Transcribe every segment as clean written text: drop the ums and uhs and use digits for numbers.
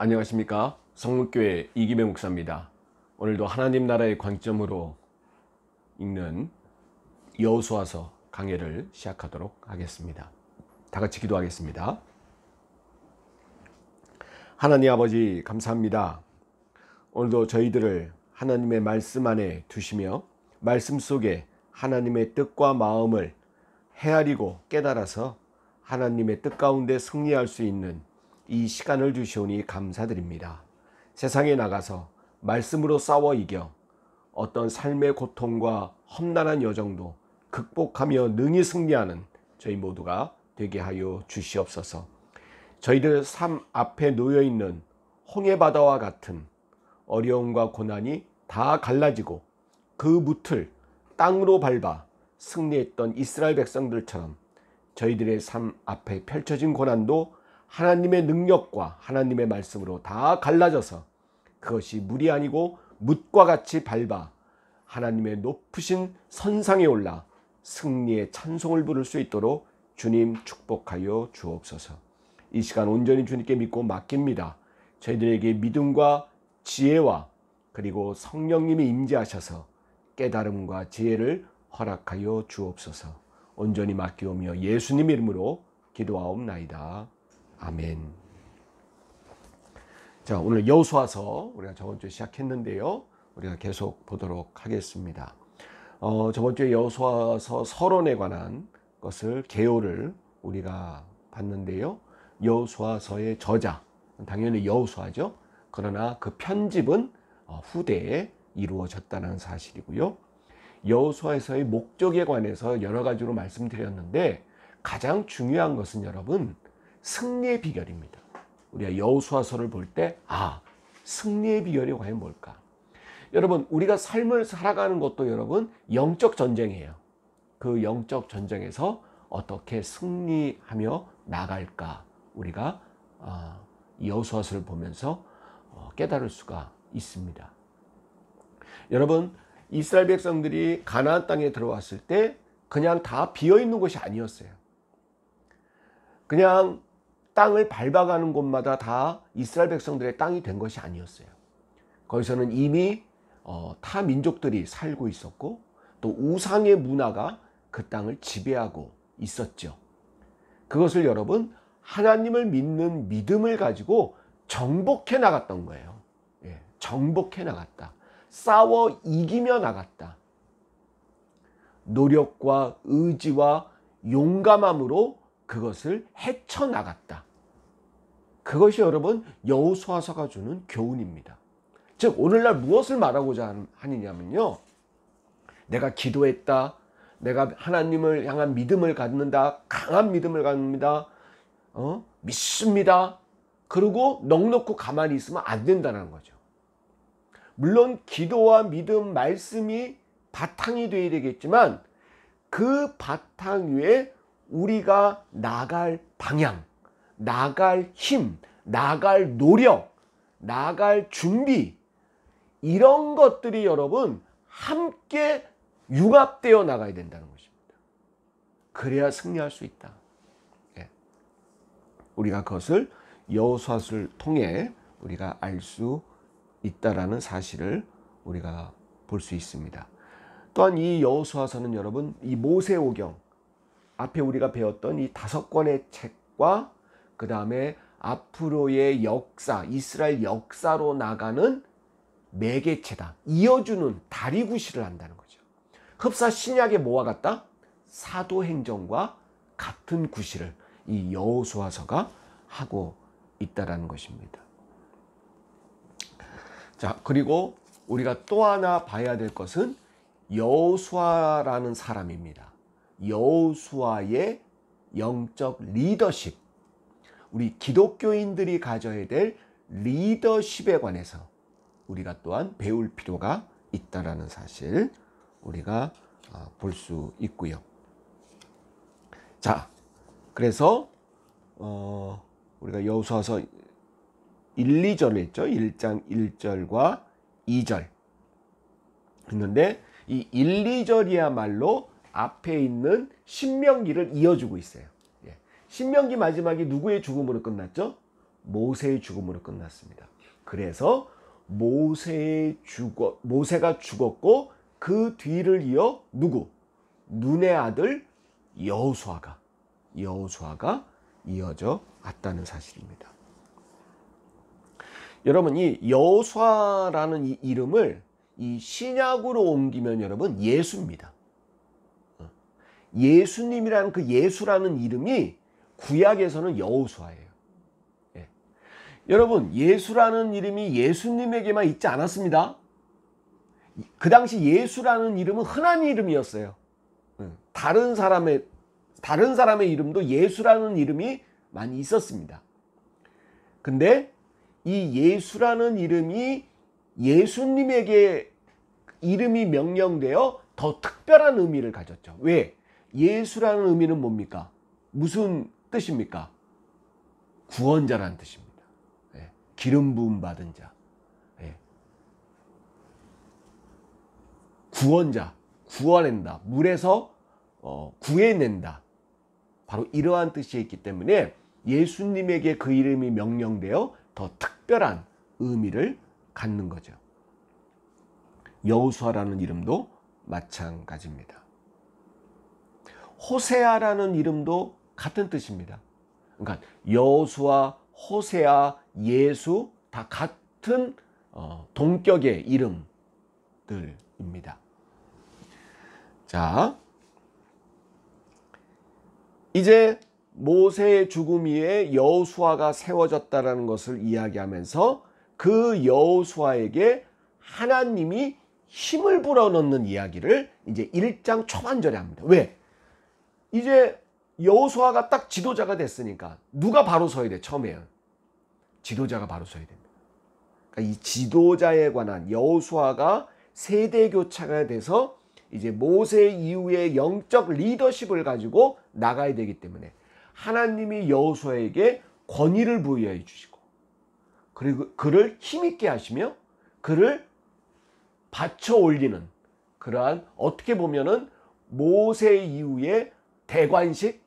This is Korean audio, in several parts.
안녕하십니까, 성문교회 이기배 목사입니다. 오늘도 하나님 나라의 관점으로 읽는 여호수아서 강해를 시작하도록 하겠습니다. 다 같이 기도하겠습니다. 하나님 아버지, 감사합니다. 오늘도 저희들을 하나님의 말씀 안에 두시며 말씀 속에 하나님의 뜻과 마음을 헤아리고 깨달아서 하나님의 뜻 가운데 승리할 수 있는 이 시간을 주시오니 감사드립니다. 세상에 나가서 말씀으로 싸워 이겨 어떤 삶의 고통과 험난한 여정도 극복하며 능히 승리하는 저희 모두가 되게 하여 주시옵소서. 저희들 삶 앞에 놓여있는 홍해바다와 같은 어려움과 고난이 다 갈라지고 그 무틀 땅으로 밟아 승리했던 이스라엘 백성들처럼 저희들의 삶 앞에 펼쳐진 고난도 하나님의 능력과 하나님의 말씀으로 다 갈라져서 그것이 물이 아니고 뭇과 같이 밟아 하나님의 높으신 선상에 올라 승리의 찬송을 부를 수 있도록 주님 축복하여 주옵소서. 이 시간 온전히 주님께 믿고 맡깁니다. 저희들에게 믿음과 지혜와 그리고 성령님이 임재하셔서 깨달음과 지혜를 허락하여 주옵소서. 온전히 맡기오며 예수님 이름으로 기도하옵나이다. 아멘. 자, 오늘 여호수아서 우리가 저번 주에 시작했는데요. 우리가 계속 보도록 하겠습니다. 저번 주에 여호수아서 서론에 관한 것을 개요를 우리가 봤는데요. 여호수아서의 저자 당연히 여호수아죠. 그러나 그 편집은 후대에 이루어졌다는 사실이고요. 여호수아서의 목적에 관해서 여러 가지로 말씀드렸는데 가장 중요한 것은 여러분 승리의 비결입니다. 우리가 여호수아서를 볼 때 승리의 비결이 과연 뭘까? 여러분, 우리가 삶을 살아가는 것도 여러분 영적 전쟁이에요. 그 영적 전쟁에서 어떻게 승리하며 나갈까? 우리가 여호수아서를 보면서 깨달을 수가 있습니다. 여러분, 이스라엘 백성들이 가나안 땅에 들어왔을 때 그냥 다 비어있는 곳이 아니었어요. 그냥 땅을 밟아가는 곳마다 다 이스라엘 백성들의 땅이 된 것이 아니었어요. 거기서는 이미 타 민족들이 살고 있었고 또 우상의 문화가 그 땅을 지배하고 있었죠. 그것을 여러분 하나님을 믿는 믿음을 가지고 정복해 나갔던 거예요. 정복해 나갔다. 싸워 이기며 나갔다. 노력과 의지와 용감함으로 그것을 헤쳐나갔다. 그것이 여러분 여호수아서가 주는 교훈입니다. 즉 오늘날 무엇을 말하고자 하느냐면요, 내가 기도했다, 내가 하나님을 향한 믿음을 갖는다, 강한 믿음을 갖습니다, 믿습니다. 그리고 넋놓고 가만히 있으면 안 된다는 거죠. 물론 기도와 믿음, 말씀이 바탕이 되어야 되겠지만 그 바탕 위에 우리가 나갈 방향, 나갈 힘, 나갈 노력, 나갈 준비, 이런 것들이 여러분 함께 융합되어 나가야 된다는 것입니다. 그래야 승리할 수 있다. 우리가 그것을 여호수아서를 통해 우리가 알 수 있다라는 사실을 우리가 볼 수 있습니다. 또한 이 여호수아서는 여러분 이 모세오경 앞에 우리가 배웠던 이 5권의 책과 그 다음에 앞으로의 역사, 이스라엘 역사로 나가는 매개체다. 이어주는 다리구실을 한다는 거죠. 흡사 신약의 뭐와 같다? 사도행전과 같은 구실을 이 여호수아서가 하고 있다는 것입니다. 자, 그리고 우리가 또 하나 봐야 될 것은 여호수아라는 사람입니다. 여호수아의 영적 리더십, 우리 기독교인들이 가져야 될 리더십에 관해서 우리가 또한 배울 필요가 있다는 사실 우리가 볼 수 있고요. 자, 그래서 우리가 여호수아서 1, 2절을 했죠. 1장 1절과 2절 했는데 이 1, 2절이야말로 앞에 있는 신명기를 이어주고 있어요. 신명기 마지막이 누구의 죽음으로 끝났죠? 모세의 죽음으로 끝났습니다. 그래서 모세가 죽었고 그 뒤를 이어 누구? 눈의 아들 여호수아가 이어져 왔다는 사실입니다. 여러분, 이 여호수아라는 이 이름을 이 신약으로 옮기면 여러분 예수입니다. 예수님이라는 그 예수라는 이름이 구약에서는 여호수아예요. 예. 여러분, 예수라는 이름이 예수님에게만 있지 않았습니다. 그 당시 예수라는 이름은 흔한 이름이었어요. 다른 사람의 이름도 예수라는 이름이 많이 있었습니다. 근데 이 예수라는 이름이 예수님에게 이름이 명령되어 더 특별한 의미를 가졌죠. 왜? 예수라는 의미는 뭡니까? 무슨 뜻입니까? 구원자라는 뜻입니다. 예. 기름 부음 받은 자. 예. 구원자, 구원한다. 물에서 구해낸다. 바로 이러한 뜻이 있기 때문에 예수님에게 그 이름이 명령되어 더 특별한 의미를 갖는 거죠. 여호수아라는 이름도 마찬가지입니다. 호세아라는 이름도 같은 뜻입니다. 그러니까 여호수아, 호세아, 예수 다 같은 동격의 이름들입니다. 자, 이제 모세의 죽음 이후에 여호수아가 세워졌다는 것을 이야기하면서 그 여호수아에게 하나님이 힘을 불어넣는 이야기를 이제 1장 초반절에 합니다. 왜? 이제 여호수아가 딱 지도자가 됐으니까 누가 바로 서야 돼? 처음에는 지도자가 바로 서야 됩니다. 그러니까 이 지도자에 관한 여호수아가 세대 교체가 돼서 이제 모세 이후의 영적 리더십을 가지고 나가야 되기 때문에 하나님이 여호수아에게 권위를 부여해 주시고 그리고 그를 힘있게 하시며 그를 받쳐 올리는 그러한 어떻게 보면은 모세 이후의 대관식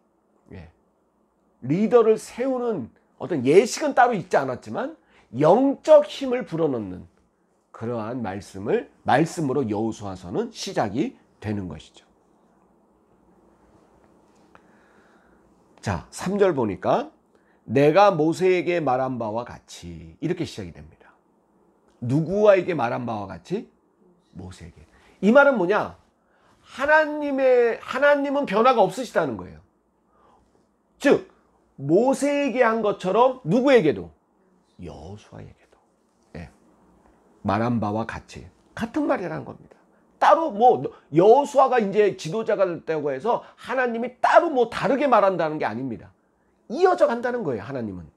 리더를 세우는 어떤 예식은 따로 있지 않았지만 영적 힘을 불어넣는 그러한 말씀으로 여호수아서는 시작이 되는 것이죠. 자, 3절 보니까 내가 모세에게 말한 바와 같이 이렇게 시작이 됩니다. 누구와에게 말한 바와 같이? 모세에게. 이 말은 뭐냐? 하나님은 변화가 없으시다는 거예요. 즉 모세에게 한 것처럼 누구에게도? 여호수아에게도. 예. 말한 바와 같이. 같은 말이라는 겁니다. 따로 여호수아가 이제 지도자가 됐다고 해서 하나님이 따로 다르게 말한다는 게 아닙니다. 이어져 간다는 거예요. 하나님은.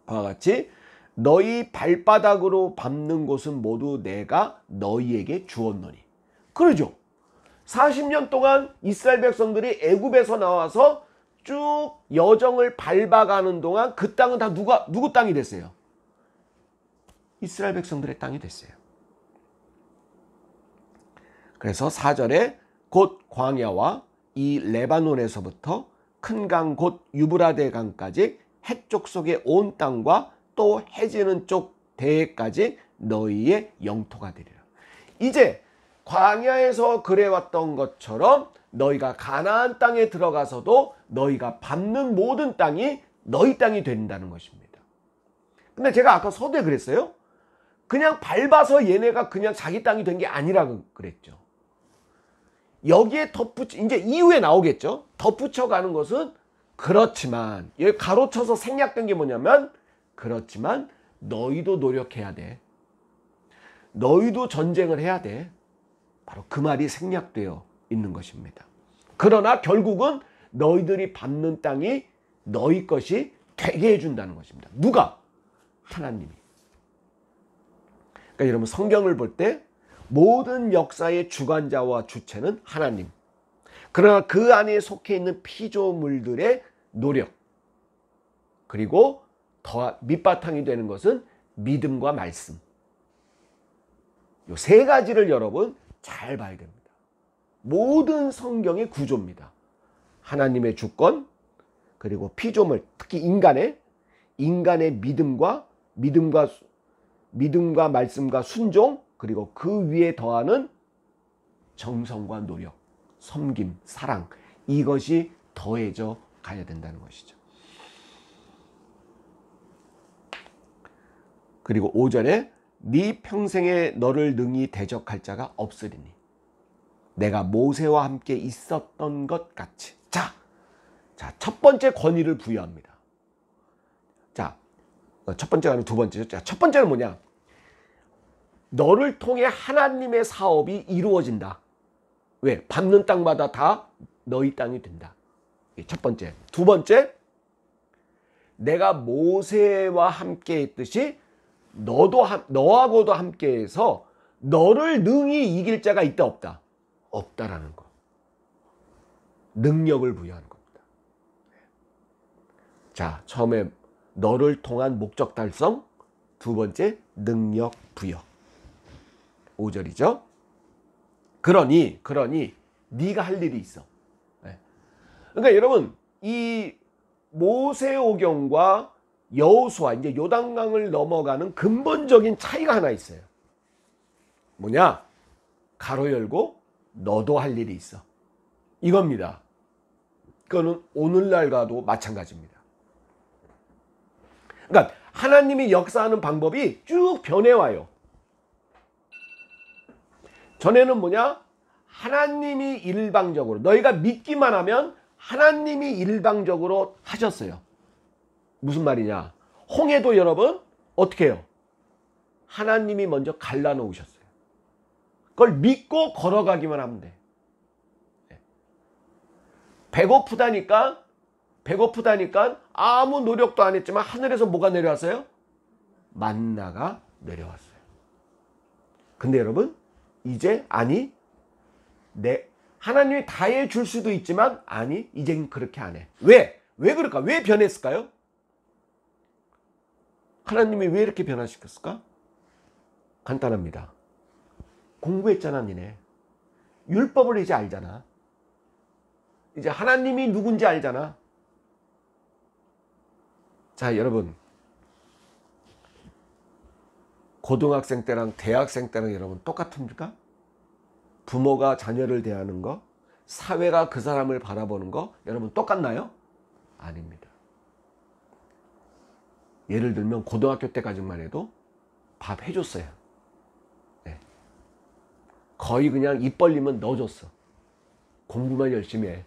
바와 같이 너희 발바닥으로 밟는 곳은 모두 내가 너희에게 주었노니. 그러죠. 40년 동안 이스라엘 백성들이 애굽에서 나와서 쭉 여정을 밟아가는 동안 그 땅은 다 누구 땅이 됐어요? 이스라엘 백성들의 땅이 됐어요. 그래서 4절에 곧 광야와 이 레바논에서부터 큰 강 곧 유브라데 강까지 해쪽 속의 온 땅과 또 해지는 쪽 대해까지 너희의 영토가 되리라. 이제 광야에서 그래왔던 것처럼 너희가 가나안 땅에 들어가서도 너희가 밟는 모든 땅이 너희 땅이 된다는 것입니다. 근데 제가 아까 서두에 그랬어요. 그냥 밟아서 얘네가 그냥 자기 땅이 된 게 아니라고 그랬죠. 여기에 이제 이후에 나오겠죠. 덧붙여가는 것은 그렇지만 여기 가로쳐서 생략된 게 뭐냐면 그렇지만 너희도 노력해야 돼. 너희도 전쟁을 해야 돼. 바로 그 말이 생략되어 있는 것입니다. 그러나 결국은 너희들이 밟는 땅이 너희 것이 되게 해준다는 것입니다. 누가? 하나님이. 그러니까 여러분 성경을 볼 때 모든 역사의 주관자와 주체는 하나님. 그러나 그 안에 속해 있는 피조물들의 노력 그리고 더 밑바탕이 되는 것은 믿음과 말씀. 이 세 가지를 여러분 잘 봐야 됩니다. 모든 성경의 구조입니다. 하나님의 주권 그리고 피조물 특히 인간의 인간의 믿음과 말씀과 순종, 그리고 그 위에 더하는 정성과 노력, 섬김, 사랑, 이것이 더해져 가야 된다는 것이죠. 그리고 5절에 네 평생에 너를 능히 대적할 자가 없으리니 내가 모세와 함께 있었던 것 같이. 자, 첫 번째 권위를 부여합니다. 자, 첫 번째가 아니고 두 번째죠. 자, 첫 번째는 뭐냐? 너를 통해 하나님의 사업이 이루어진다. 왜? 밟는 땅마다 다 너희 땅이 된다. 이게 첫 번째. 두 번째, 내가 모세와 함께 했듯이 너하고도 함께해서 너를 능히 이길 자가 있다 없다? 없다라는 거. 능력을 부여하는 겁니다. 자, 처음에 너를 통한 목적 달성, 두 번째 능력 부여. 5절이죠. 그러니 네가 할 일이 있어. 그러니까 여러분, 이 모세오경과 여호수아, 이제 요단강을 넘어가는 근본적인 차이가 하나 있어요. 뭐냐? 가로 열고 너도 할 일이 있어. 이겁니다. 그거는 오늘날과도 마찬가지입니다. 그러니까 하나님이 역사하는 방법이 쭉 변해와요. 전에는 뭐냐? 하나님이 일방적으로, 너희가 믿기만 하면 하나님이 일방적으로 하셨어요. 무슨 말이냐? 홍해도 여러분 어떻게 해요? 하나님이 먼저 갈라놓으셨어요. 그걸 믿고 걸어가기만 하면 돼. 배고프다니까 아무 노력도 안 했지만 하늘에서 뭐가 내려왔어요? 만나가 내려왔어요. 근데 여러분, 이제 아니, 하나님이 다 해줄 수도 있지만 아니, 이젠 그렇게 안 해. 왜 그럴까? 왜 변했을까요? 하나님이 왜 이렇게 변화시켰을까? 간단합니다. 공부했잖아, 니네. 율법을 이제 알잖아. 이제 하나님이 누군지 알잖아. 자, 여러분, 고등학생 때랑 대학생 때랑 여러분 똑같습니까? 부모가 자녀를 대하는 거, 사회가 그 사람을 바라보는 거 여러분 똑같나요? 아닙니다. 예를 들면 고등학교 때까지만 해도 밥 해줬어요. 네. 거의 그냥 입 벌리면 넣어줬어. 공부만 열심히 해.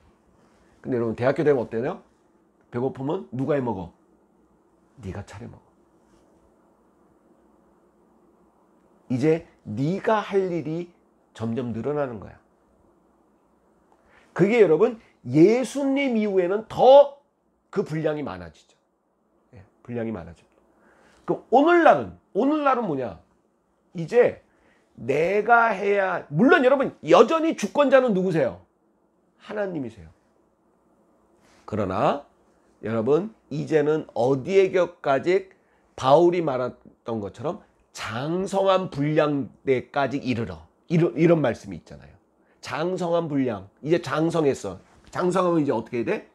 근데 여러분 대학교 되면 어때요? 배고프면 누가 해 먹어? 네가 차려 먹어. 이제 네가 할 일이 점점 늘어나는 거야. 그게 여러분 예수님 이후에는 더 그 분량이 많아지죠. 예, 분량이 많아집니다. 그럼 오늘날은 뭐냐? 이제 내가 해야, 물론 여러분 여전히 주권자는 누구세요? 하나님이세요. 그러나 여러분 이제는 어디에까지 바울이 말했던 것처럼 장성한 분량대까지 이르러, 이런 말씀이 있잖아요. 장성한 분량, 이제 장성했어. 장성하면 이제 어떻게 해야 돼?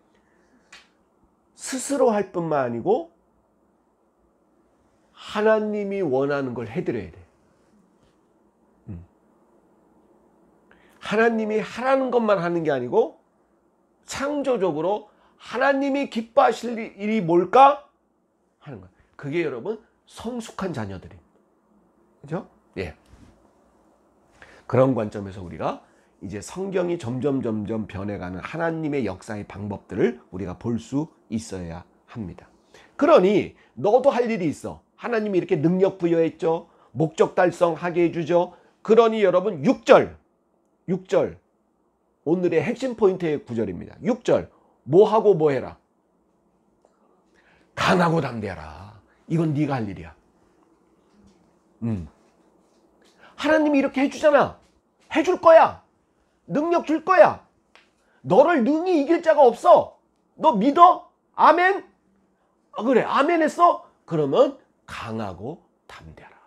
스스로 할 뿐만 아니고 하나님이 원하는 걸 해드려야 돼. 하나님이 하라는 것만 하는 게 아니고 창조적으로 하나님이 기뻐하실 일이 뭘까? 하는 거야. 그게 여러분 성숙한 자녀들입니다. 그죠? 예. 그런 관점에서 우리가 이제 성경이 점점 변해가는 하나님의 역사의 방법들을 우리가 볼 수 있어야 합니다. 그러니 너도 할 일이 있어. 하나님이 이렇게 능력 부여했죠. 목적 달성하게 해주죠. 그러니 여러분 6절 오늘의 핵심 포인트의 구절입니다. 6절 뭐 하고 뭐 해라? 강하고 담대하라. 이건 네가 할 일이야. 하나님이 이렇게 해주잖아. 해줄 거야. 능력 줄 거야. 너를 능히 이길 자가 없어. 너 믿어? 아멘? 그래, 아멘 했어? 그러면 강하고 담대하라.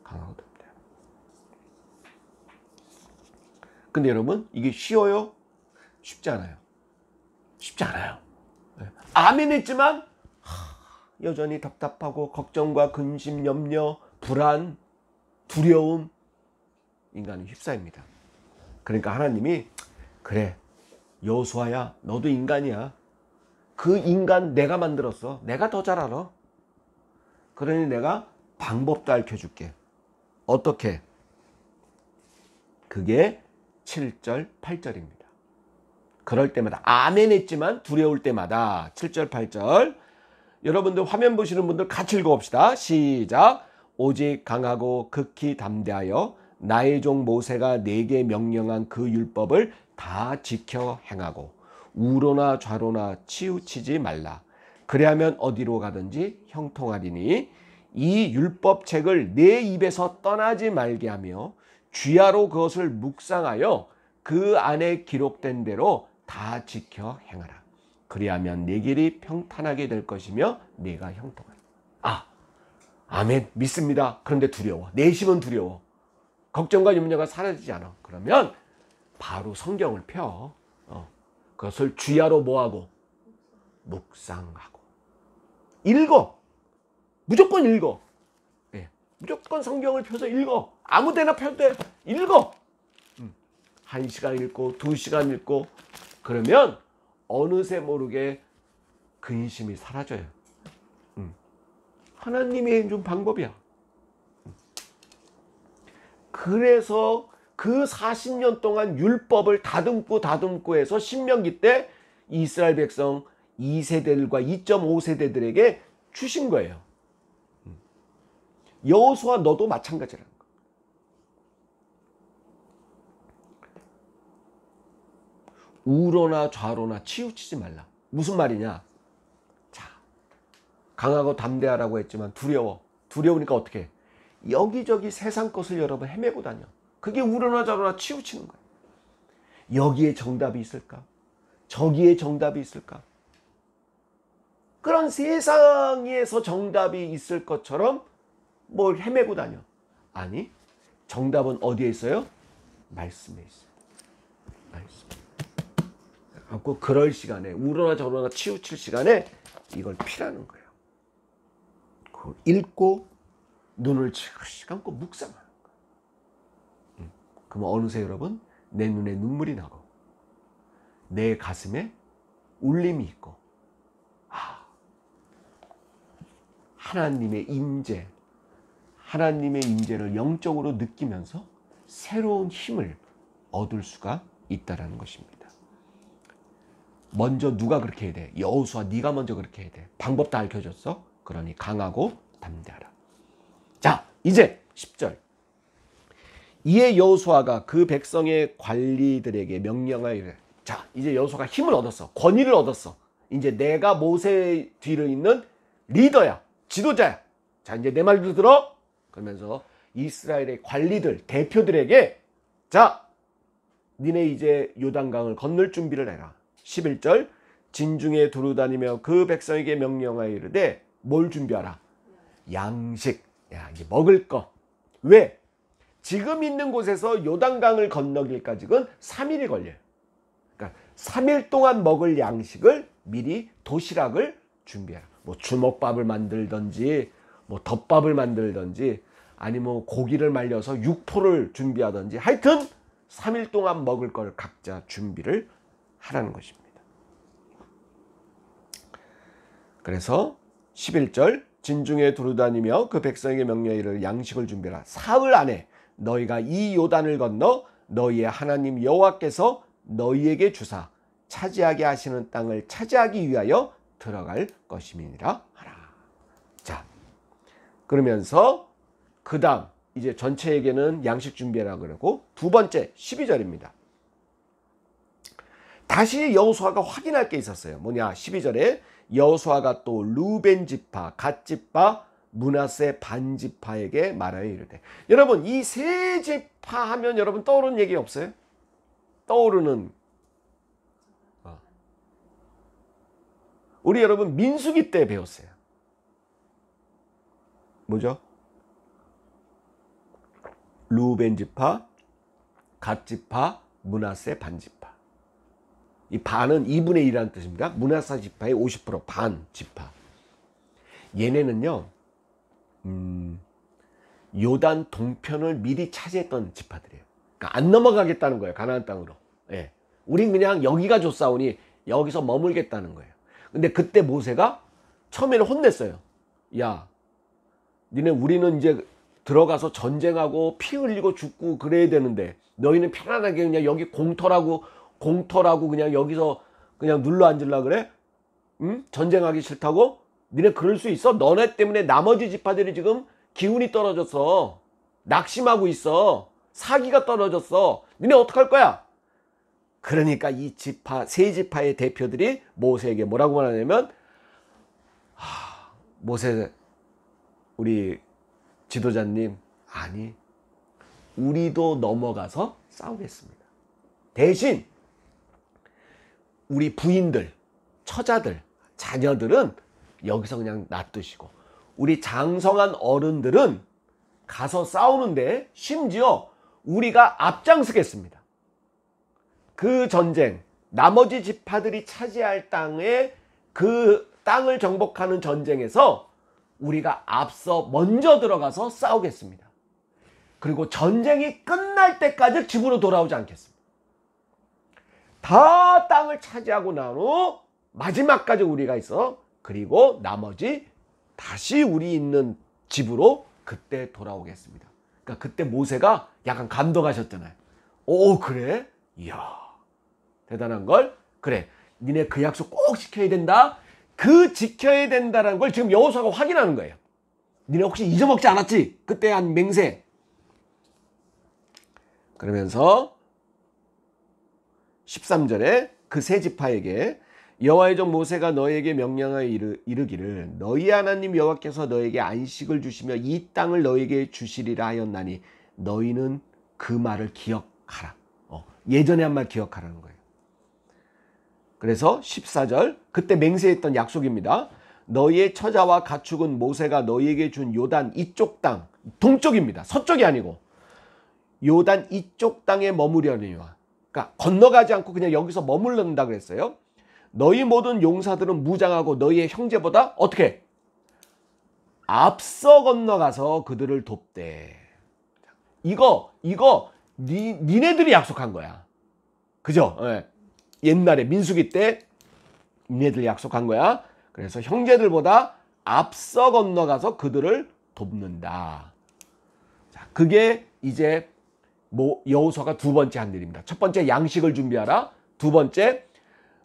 강하고 담대하라. 근데 여러분 이게 쉬워요? 쉽지 않아요. 쉽지 않아요. 아멘 했지만 여전히 답답하고 걱정과 근심, 염려, 불안, 두려움, 인간은 휩싸입니다. 그러니까 하나님이 그래 여호수아야 너도 인간이야. 그 인간 내가 만들었어. 내가 더 잘 알아. 그러니 내가 방법도 알려줄게. 어떻게? 그게 7절 8절입니다. 그럴 때마다 아멘 했지만 두려울 때마다 7절 8절 여러분들 화면 보시는 분들 같이 읽어봅시다. 시작. 오직 강하고 극히 담대하여 나의 종 모세가 내게 명령한 그 율법을 다 지켜 행하고 우로나 좌로나 치우치지 말라. 그리하면 어디로 가든지 형통하리니 이 율법책을 내 입에서 떠나지 말게 하며 주야로 그것을 묵상하여 그 안에 기록된 대로 다 지켜 행하라. 그리하면 내 길이 평탄하게 될 것이며 내가 형통하리라. 아멘 믿습니다. 그런데 두려워. 내심은 두려워. 걱정과 염려가 사라지지 않아. 그러면 바로 성경을 펴. 그것을 주야로 뭐하고? 묵상하고. 읽어. 무조건 읽어. 네. 무조건 성경을 펴서 읽어. 아무 데나 펴도 돼. 읽어. 1시간 읽고 2시간 읽고 그러면 어느새 모르게 근심이 사라져요. 하나님이 해준 방법이야. 그래서 그 40년 동안 율법을 다듬고 해서 신명기 때 이스라엘 백성 2세대들과 2.5세대들에게 주신 거예요. 여호수아 너도 마찬가지라는 거. 우로나 좌로나 치우치지 말라. 무슨 말이냐? 자, 강하고 담대하라고 했지만 두려워. 두려우니까 어떻게 해? 여기저기 세상 것을 여러분 헤매고 다녀. 그게 우로나 좌로나 치우치는 거예요. 여기에 정답이 있을까? 저기에 정답이 있을까? 그런 세상에서 정답이 있을 것처럼 뭘 헤매고 다녀. 아니, 정답은 어디에 있어요? 말씀에 있어요. 말씀. 갖고 그럴 시간에 우로나 좌로나 치우칠 시간에 이걸 피라는 거예요. 그걸 읽고 눈을 지그시 감고 묵상하는 거예요. 그러면 어느새 여러분 내 눈에 눈물이 나고 내 가슴에 울림이 있고 하나님의 임재, 하나님의 임재를 영적으로 느끼면서 새로운 힘을 얻을 수가 있다는 것입니다. 먼저 누가 그렇게 해야 돼? 여호수아 네가 먼저 그렇게 해야 돼. 방법 다 알려줬어. 그러니 강하고 담대하라. 자, 이제 10절. 이에 여호수아가 그 백성의 관리들에게 명령하여 이르되. 자, 이제 여호수아가 힘을 얻었어. 권위를 얻었어. 이제 내가 모세 뒤를 잇는 리더야. 지도자야. 자, 이제 내 말도 들어. 그러면서 이스라엘의 관리들, 대표들에게 자, 니네 이제 요단강을 건널 준비를 해라. 11절. 진중에 두루다니며 그 백성에게 명령하여 이르되 뭘 준비하라? 양식. 야, 이제 먹을 거. 왜? 지금 있는 곳에서 요단강을 건너길까지는 3일이 걸려요. 그러니까 3일 동안 먹을 양식을 미리 도시락을 준비해라. 뭐 주먹밥을 만들든지 뭐 덮밥을 만들든지 아니면 고기를 말려서 육포를 준비하든지 하여튼 3일 동안 먹을 걸 각자 준비를 하라는 것입니다. 그래서 11절 진중에 두루다니며 그 백성에게 명령하여 이르되 양식을 준비하라. 사흘 안에 너희가 이 요단을 건너 너희의 하나님 여호와께서 너희에게 주사 차지하게 하시는 땅을 차지하기 위하여 들어갈 것임이니라 하라. 자, 그러면서 그 다음 이제 전체에게는 양식 준비하라 그러고 두 번째 12절입니다. 다시 여호수아가 확인할 게 있었어요. 뭐냐? 12절에 여호수아가 또 루벤 지파, 갓 지파, 므낫세 반 지파에게 말하여 이르되. 여러분 이 세 지파 하면 여러분 떠오르는 얘기 없어요? 떠오르는 우리 여러분 민수기 때 배웠어요. 뭐죠? 루벤 지파, 갓 지파, 므낫세 반 지파. 이 반은 2분의 1이라는 뜻입니다. 므낫세 지파의 50% 반 지파. 얘네는요, 요단 동편을 미리 차지했던 지파들이에요. 그러니까 안 넘어가겠다는 거예요, 가나안 땅으로. 예. 우린 그냥 여기가 좋사오니 여기서 머물겠다는 거예요. 근데 그때 모세가 처음에는 혼냈어요. 야, 니네 우리는 이제 들어가서 전쟁하고 피 흘리고 죽고 그래야 되는데 너희는 편안하게 그냥 여기 공터라고 그냥 여기서 그냥 눌러 앉으려 그래? 응? 전쟁하기 싫다고? 니네 그럴 수 있어? 너네 때문에 나머지 지파들이 지금 기운이 떨어졌어. 낙심하고 있어. 사기가 떨어졌어. 니네 어떡할 거야? 그러니까 이 지파, 세 지파의 대표들이 모세에게 뭐라고 말하냐면, 모세, 우리 지도자님, 아니, 우리도 넘어가서 싸우겠습니다. 대신 우리 부인들, 처자들, 자녀들은 여기서 그냥 놔두시고 우리 장성한 어른들은 가서 싸우는데 심지어 우리가 앞장서겠습니다. 그 전쟁, 나머지 지파들이 차지할 땅에 그 땅을 정복하는 전쟁에서 우리가 앞서 먼저 들어가서 싸우겠습니다. 그리고 전쟁이 끝날 때까지 집으로 돌아오지 않겠습니다. 다 땅을 차지하고 난 후 마지막까지 우리가 있어. 그리고 나머지 다시 우리 있는 집으로 그때 돌아오겠습니다. 그러니까 그때 모세가 약간 감동하셨잖아요. 오, 그래? 이야, 대단한 걸. 그래, 니네 그 약속 꼭 지켜야 된다. 그 지켜야 된다는 걸 지금 여호수아가 확인하는 거예요. 니네 혹시 잊어먹지 않았지? 그때 한 맹세. 그러면서 13절에 그 세 지파에게 여호와의 종 모세가 너에게 명령하여 이르기를 너희 하나님 여호와께서 너에게 안식을 주시며 이 땅을 너에게 주시리라 하였나니 너희는 그 말을 기억하라. 예전에 한 말 기억하라는 거예요. 그래서 14절, 그때 맹세했던 약속입니다. 너희의 처자와 가축은 모세가 너희에게 준 요단 이쪽 땅, 동쪽입니다. 서쪽이 아니고 요단 이쪽 땅에 머무려니와, 그러니까 건너가지 않고 그냥 여기서 머물른다 그랬어요. 너희 모든 용사들은 무장하고 너희의 형제보다 어떻게? 앞서 건너가서 그들을 돕대. 이거 니네들이 약속한 거야. 그죠? 예. 옛날에 민수기 때 니네들이 약속한 거야. 그래서 형제들보다 앞서 건너가서 그들을 돕는다. 자, 그게 이제 여호수아가 두 번째 한 일입니다. 첫 번째 양식을 준비하라. 두 번째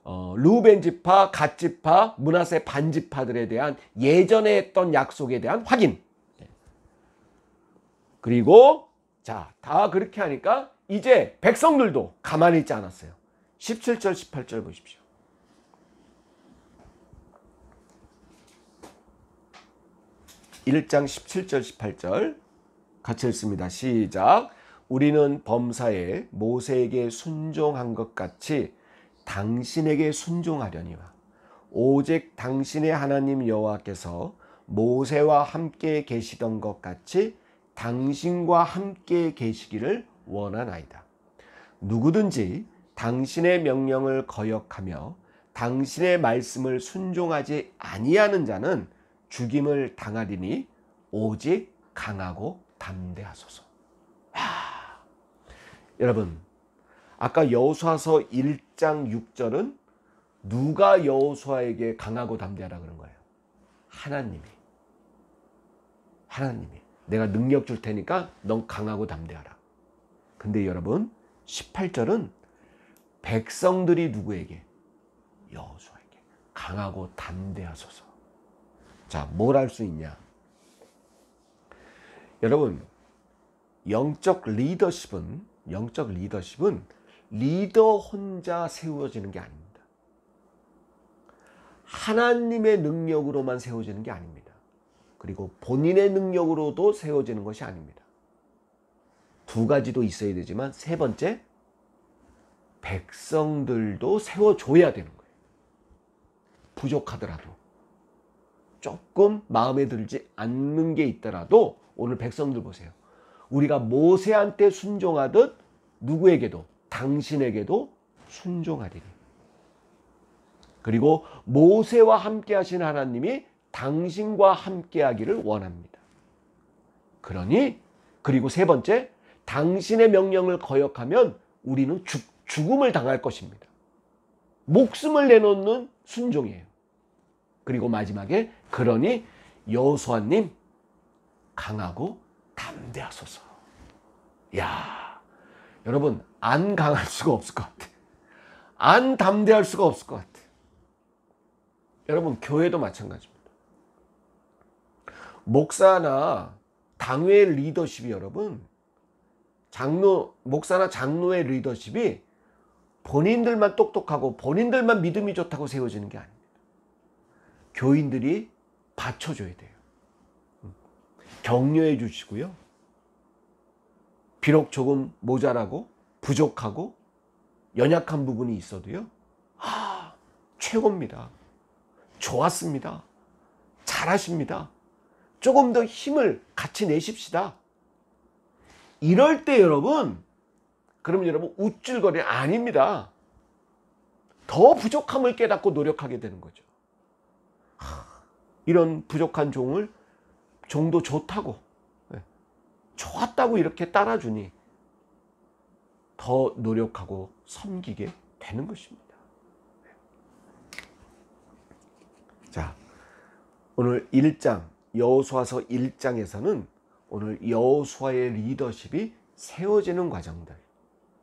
르우벤 지파, 갓 지파, 므낫세 반 지파들에 대한 예전에 했던 약속에 대한 확인. 그리고 자, 다 그렇게 하니까 이제 백성들도 가만히 있지 않았어요. 17절, 18절 보십시오. (1장) 17절, 18절 같이 읽습니다. 시작. 우리는 범사에 모세에게 순종한 것 같이 당신에게 순종하려니와 오직 당신의 하나님 여호와께서 모세와 함께 계시던 것 같이 당신과 함께 계시기를 원하나이다. 누구든지 당신의 명령을 거역하며 당신의 말씀을 순종하지 아니하는 자는 죽임을 당하리니 오직 강하고 담대하소서. 여러분, 아까 여호수아서 1장 6절은 누가 여호수아에게 강하고 담대하라 그런 거예요? 하나님이 내가 능력 줄 테니까 넌 강하고 담대하라. 근데 여러분 18절은 백성들이 누구에게? 여호수아에게 강하고 담대하소서. 자, 뭘 할 수 있냐? 여러분, 영적 리더십은 리더 혼자 세워지는 게 아닙니다. 하나님의 능력으로만 세워지는 게 아닙니다. 그리고 본인의 능력으로도 세워지는 것이 아닙니다. 두 가지도 있어야 되지만 세 번째, 백성들도 세워줘야 되는 거예요. 부족하더라도, 조금 마음에 들지 않는 게 있더라도 오늘 백성들 보세요. 우리가 모세한테 순종하듯 누구에게도, 당신에게도 순종하리니. 그리고 모세와 함께 하신 하나님이 당신과 함께하기를 원합니다. 그러니 그리고 세 번째, 당신의 명령을 거역하면 우리는 죽음을 당할 것입니다. 목숨을 내놓는 순종이에요. 그리고 마지막에 그러니 여호수아님 강하고 담대하소서. 야, 여러분 안 강할 수가 없을 것 같아. 안 담대할 수가 없을 것 같아. 여러분 교회도 마찬가지입니다. 목사나 당회 리더십이 여러분 목사나 장로의 리더십이 본인들만 똑똑하고 본인들만 믿음이 좋다고 세워지는 게 아닙니다. 교인들이 받쳐줘야 돼요. 격려해 주시고요. 비록 조금 모자라고 부족하고 연약한 부분이 있어도요. 최고입니다. 좋았습니다. 잘하십니다. 조금 더 힘을 같이 내십시다. 이럴 때 여러분, 그러면 여러분 우쭐거리 아닙니다. 더 부족함을 깨닫고 노력하게 되는 거죠. 이런 부족한 종도 좋다고, 좋았다고 이렇게 따라주니 더 노력하고 섬기게 되는 것입니다. 자, 오늘 1장 여호수아서 1장에서는 오늘 여호수아의 리더십이 세워지는 과정들,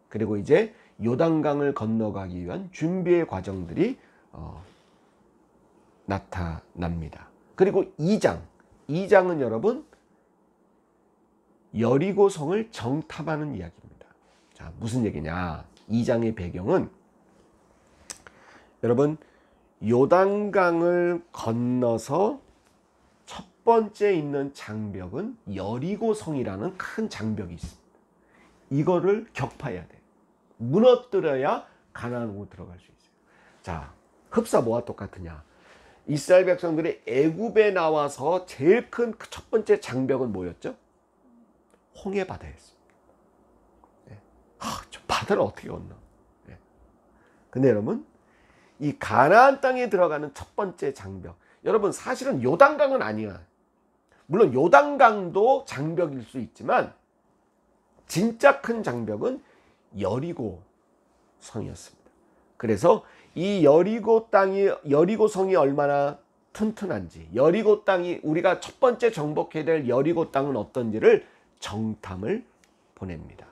그리고 이제 요단강을 건너가기 위한 준비의 과정들이 나타납니다. 그리고 2장은 여러분 여리고성을 정탐하는 이야기입니다. 자, 무슨 얘기냐? 2장의 배경은 여러분 요단강을 건너서 첫 번째 있는 장벽은 여리고성이라는 큰 장벽이 있습니다. 이거를 격파해야 돼요. 무너뜨려야 가나안으로 들어갈 수 있어요. 자, 흡사 뭐와 똑같으냐? 이스라엘 백성들이 애굽에 나와서 제일 큰 첫 번째 장벽은 뭐였죠? 홍해 바다였습니다. 저 바다를 어떻게 건너? 근데 여러분, 이 가나안 땅에 들어가는 첫 번째 장벽, 여러분 사실은 요단강은 아니야. 물론 요단강도 장벽일 수 있지만 진짜 큰 장벽은 여리고성이었습니다. 그래서 이 여리고성이 얼마나 튼튼한지, 여리고 땅이 우리가 첫 번째 정복해야 될 여리고 땅은 어떤지를 정탐을 보냅니다.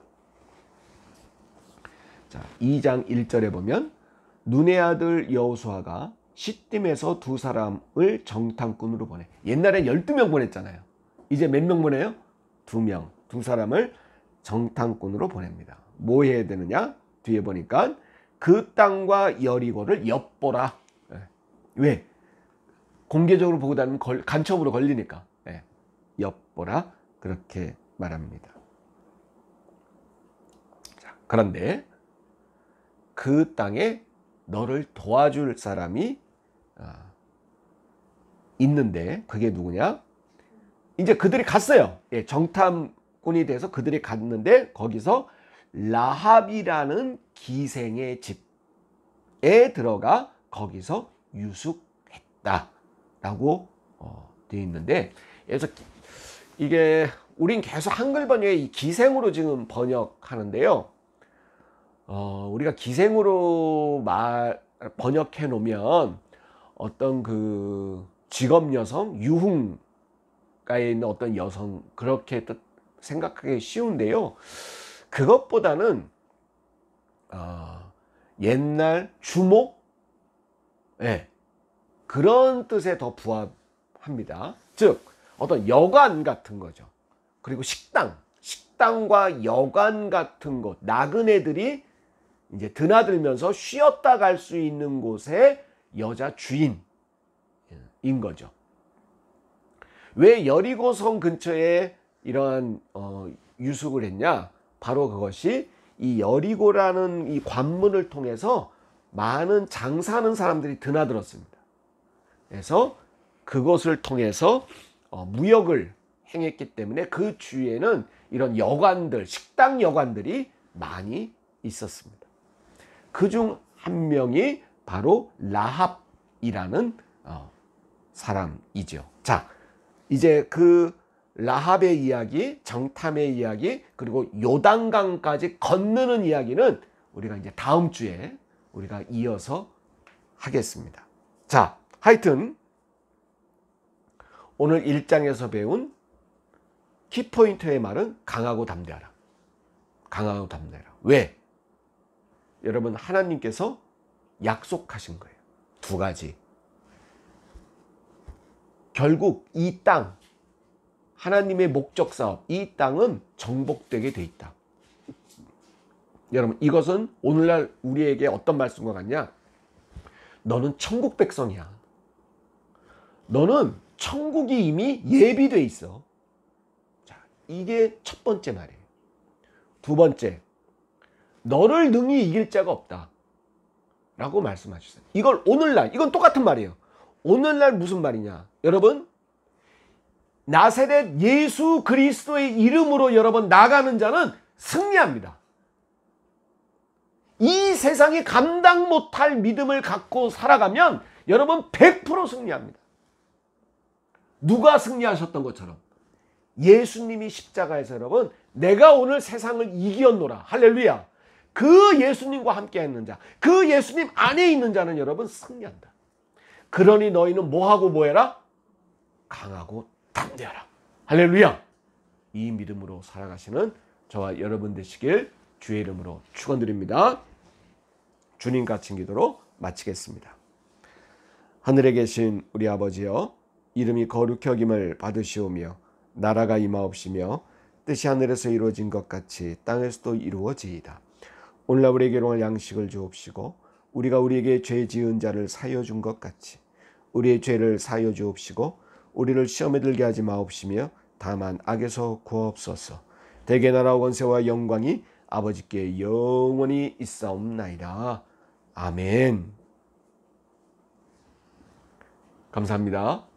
자, 2장 1절에 보면 눈의 아들 여호수아가 시딤에서 두 사람을 정탐꾼으로 보내. 옛날에 12명 보냈잖아요. 이제 몇 명 보내요? 2명. 두 사람을 정탐꾼으로 보냅니다. 뭐 해야 되느냐? 뒤에 보니까 그 땅과 여리고를 엿보라. 왜? 공개적으로 보고 다니면 간첩으로 걸리니까. 엿보라. 그렇게 말합니다. 자, 그런데 그 땅에 너를 도와줄 사람이 있는데 그게 누구냐? 이제 그들이 갔어요. 정탐꾼이 돼서 그들이 갔는데 거기서 라합이라는 기생의 집에 들어가 거기서 유숙했다라고 되어 있는데, 그래서 이게 우린 계속 한글 번역에 이 기생으로 지금 번역하는데요. 우리가 기생으로 번역해 놓으면 어떤 그 직업 여성, 유흥가에 있는 어떤 여성 그렇게 생각하기 쉬운데요. 그것보다는 옛날 주목, 그런 뜻에 더 부합합니다. 즉 어떤 여관 같은 거죠. 그리고 식당과 여관 같은 곳, 나그네들이 이제 드나들면서 쉬었다 갈 수 있는 곳의 여자 주인인 거죠. 왜 여리고성 근처에 이러한 유숙을 했냐? 바로 그것이 이 여리고라는 이 관문을 통해서 많은 장사하는 사람들이 드나들었습니다. 그래서 그것을 통해서 무역을 행했기 때문에 그 주위에는 이런 여관들, 식당 여관들이 많이 있었습니다. 그중 한 명이 바로 라합이라는 사람이죠. 자, 이제 그 라합의 이야기, 정탐의 이야기, 그리고 요단강까지 건너는 이야기는 우리가 이제 다음 주에 우리가 이어서 하겠습니다. 자, 하여튼 오늘 1장에서 배운 키포인트의 말은 강하고 담대하라. 강하고 담대하라. 왜? 여러분, 하나님께서 약속하신 거예요. 두 가지. 결국 이 땅, 하나님의 목적 사업, 이 땅은 정복되게 돼 있다. 여러분, 이것은 오늘날 우리에게 어떤 말씀과 같냐? 너는 천국 백성이야. 너는 천국이 이미 예비돼 있어. 자, 이게 첫 번째 말이에요. 두 번째, 너를 능히 이길 자가 없다 라고 말씀하셨어요. 이걸 오늘날, 이건 똑같은 말이에요. 오늘날 무슨 말이냐? 여러분, 나사렛 예수 그리스도의 이름으로 여러분 나가는 자는 승리합니다. 이 세상이 감당 못할 믿음을 갖고 살아가면 여러분 100% 승리합니다. 누가 승리하셨던 것처럼 예수님이 십자가에서 여러분, 내가 오늘 세상을 이겼노라. 할렐루야. 그 예수님과 함께 했는 자, 그 예수님 안에 있는 자는 여러분 승리한다. 그러니 너희는 뭐하고 뭐해라? 강하고 담대하라. 할렐루야. 이 믿음으로 살아가시는 저와 여러분 되시길 주의 이름으로 축원드립니다. 주님 갇힌 기도로 마치겠습니다. 하늘에 계신 우리 아버지여, 이름이 거룩히 여김을 받으시오며 나라가 임하옵시며 뜻이 하늘에서 이루어진 것 같이 땅에서도 이루어지이다. 오늘날 우리에게 일용할 양식을 주옵시고 우리가 우리에게 죄 지은 자를 사하여 준 것 같이 우리의 죄를 사하여 주옵시고 우리를 시험에 들게 하지 마옵시며 다만 악에서 구하옵소서. 대개 나라와 권세와 영광이 아버지께 영원히 있사옵나이다. 아멘. 감사합니다.